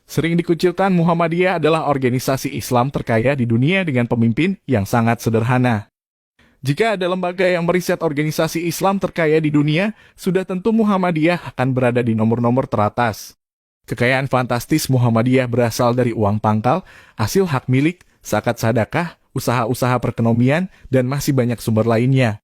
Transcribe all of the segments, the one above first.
Sering dikucilkan, Muhammadiyah adalah organisasi Islam terkaya di dunia dengan pemimpin yang sangat sederhana. Jika ada lembaga yang meriset organisasi Islam terkaya di dunia, sudah tentu Muhammadiyah akan berada di nomor-nomor teratas. Kekayaan fantastis Muhammadiyah berasal dari uang pangkal, hasil hak milik, zakat sedekah, usaha-usaha perekonomian, dan masih banyak sumber lainnya.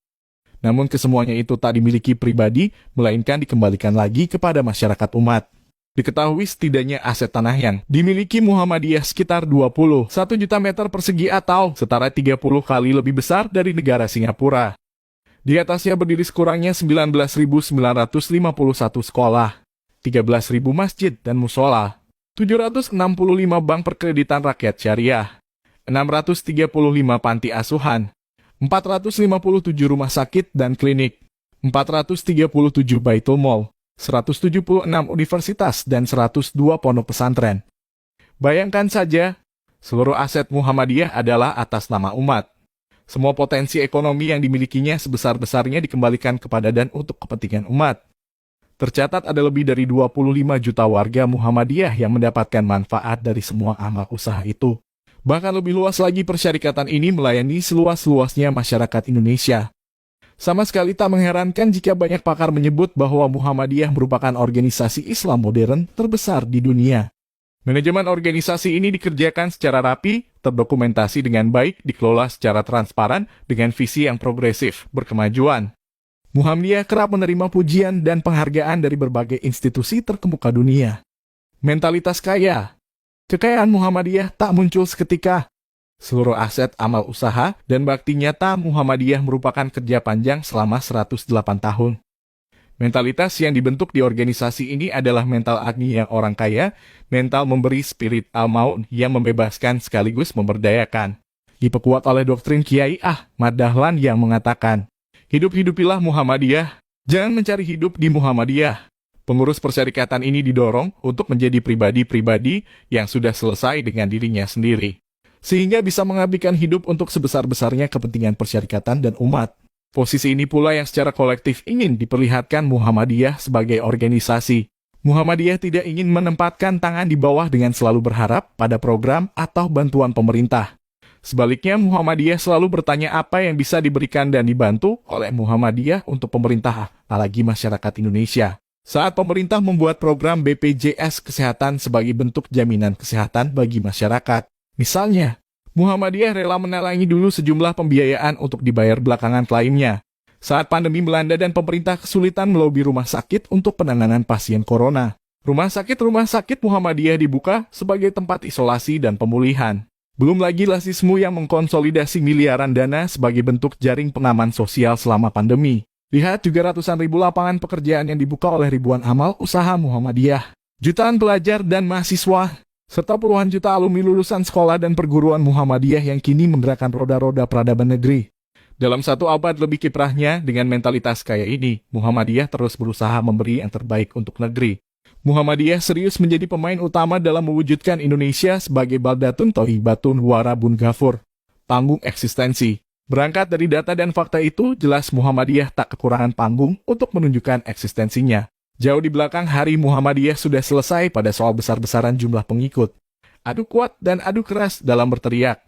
Namun kesemuanya itu tak dimiliki pribadi, melainkan dikembalikan lagi kepada masyarakat umat. Diketahui setidaknya aset tanah yang dimiliki Muhammadiyah sekitar 21 juta meter persegi atau setara 30 kali lebih besar dari negara Singapura. Di atasnya berdiri sekurangnya 19.951 sekolah, 13.000 masjid dan musola, 765 bank perkreditan rakyat syariah, 635 panti asuhan, 457 rumah sakit dan klinik, 437 baitul mal, 176 universitas dan 102 pondok pesantren. Bayangkan saja, seluruh aset Muhammadiyah adalah atas nama umat. Semua potensi ekonomi yang dimilikinya sebesar-besarnya dikembalikan kepada dan untuk kepentingan umat. Tercatat ada lebih dari 25 juta warga Muhammadiyah yang mendapatkan manfaat dari semua amal usaha itu. Bahkan lebih luas lagi, persyarikatan ini melayani seluas-luasnya masyarakat Indonesia. Sama sekali tak mengherankan jika banyak pakar menyebut bahwa Muhammadiyah merupakan organisasi Islam modern terbesar di dunia. Manajemen organisasi ini dikerjakan secara rapi, terdokumentasi dengan baik, dikelola secara transparan, dengan visi yang progresif, berkemajuan. Muhammadiyah kerap menerima pujian dan penghargaan dari berbagai institusi terkemuka dunia. Mentalitas kaya. Kekayaan Muhammadiyah tak muncul seketika. Seluruh aset amal usaha dan bakti nyata Muhammadiyah merupakan kerja panjang selama 108 tahun. Mentalitas yang dibentuk di organisasi ini adalah mental agni yang orang kaya, mental memberi spirit al-maun yang membebaskan sekaligus memberdayakan. Diperkuat oleh doktrin Kiai Ahmad Dahlan yang mengatakan, hidup-hidupilah Muhammadiyah, jangan mencari hidup di Muhammadiyah. Pengurus persyarikatan ini didorong untuk menjadi pribadi-pribadi yang sudah selesai dengan dirinya sendiri, sehingga bisa mengabdikan hidup untuk sebesar-besarnya kepentingan persyarikatan dan umat. Posisi ini pula yang secara kolektif ingin diperlihatkan Muhammadiyah sebagai organisasi. Muhammadiyah tidak ingin menempatkan tangan di bawah dengan selalu berharap pada program atau bantuan pemerintah. Sebaliknya, Muhammadiyah selalu bertanya apa yang bisa diberikan dan dibantu oleh Muhammadiyah untuk pemerintah, apalagi masyarakat Indonesia. Saat pemerintah membuat program BPJS Kesehatan sebagai bentuk jaminan kesehatan bagi masyarakat, misalnya, Muhammadiyah rela menalangi dulu sejumlah pembiayaan untuk dibayar belakangan klaimnya. Saat pandemi melanda dan pemerintah kesulitan melobi rumah sakit untuk penanganan pasien corona, rumah sakit Muhammadiyah dibuka sebagai tempat isolasi dan pemulihan. Belum lagi Lasismu yang mengkonsolidasi miliaran dana sebagai bentuk jaring pengaman sosial selama pandemi. Lihat juga ratusan ribu lapangan pekerjaan yang dibuka oleh ribuan amal usaha Muhammadiyah, jutaan pelajar dan mahasiswa, serta puluhan juta alumni lulusan sekolah dan perguruan Muhammadiyah yang kini menggerakkan roda-roda peradaban negeri. Dalam satu abad lebih kiprahnya, dengan mentalitas kaya ini, Muhammadiyah terus berusaha memberi yang terbaik untuk negeri. Muhammadiyah serius menjadi pemain utama dalam mewujudkan Indonesia sebagai baldatun thayyibatun warabun ghafur, panggung eksistensi. Berangkat dari data dan fakta itu, jelas Muhammadiyah tak kekurangan panggung untuk menunjukkan eksistensinya. Jauh di belakang hari Muhammadiyah sudah selesai pada soal besar-besaran jumlah pengikut. Adu kuat dan adu keras dalam berteriak.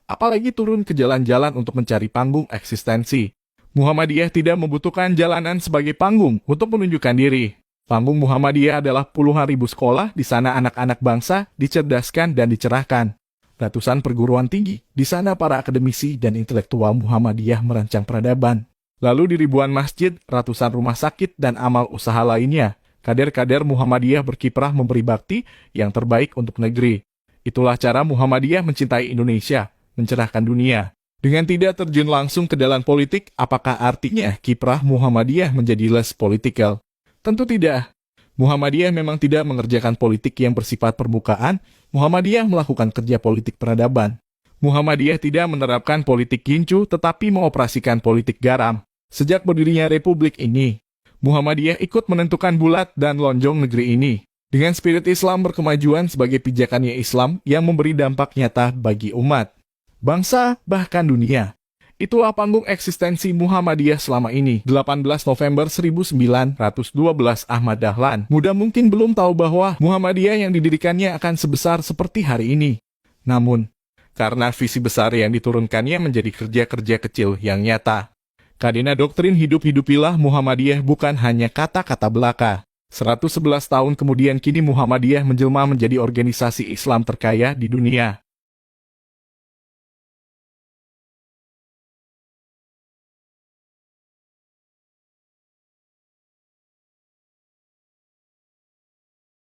Apalagi turun ke jalan-jalan untuk mencari panggung eksistensi. Muhammadiyah tidak membutuhkan jalanan sebagai panggung untuk menunjukkan diri. Panggung Muhammadiyah adalah puluhan ribu sekolah, di sana anak-anak bangsa dicerdaskan dan dicerahkan. Ratusan perguruan tinggi, di sana para akademisi dan intelektual Muhammadiyah merancang peradaban. Lalu di ribuan masjid, ratusan rumah sakit dan amal usaha lainnya, kader-kader Muhammadiyah berkiprah memberi bakti yang terbaik untuk negeri. Itulah cara Muhammadiyah mencintai Indonesia, mencerahkan dunia. Dengan tidak terjun langsung ke dalam politik, apakah artinya kiprah Muhammadiyah menjadi less political? Tentu tidak. Muhammadiyah memang tidak mengerjakan politik yang bersifat permukaan. Muhammadiyah melakukan kerja politik peradaban. Muhammadiyah tidak menerapkan politik gincu, tetapi mengoperasikan politik garam. Sejak berdirinya republik ini, Muhammadiyah ikut menentukan bulat dan lonjong negeri ini. Dengan spirit Islam berkemajuan sebagai pijakannya Islam yang memberi dampak nyata bagi umat, bangsa, bahkan dunia. Itulah panggung eksistensi Muhammadiyah selama ini. 18 November 1912, Ahmad Dahlan. Muda mungkin belum tahu bahwa Muhammadiyah yang didirikannya akan sebesar seperti hari ini. Namun, karena visi besar yang diturunkannya menjadi kerja-kerja kecil yang nyata. Kadena doktrin hidup-hidupilah Muhammadiyah bukan hanya kata-kata belaka. 111 tahun kemudian kini Muhammadiyah menjelma menjadi organisasi Islam terkaya di dunia.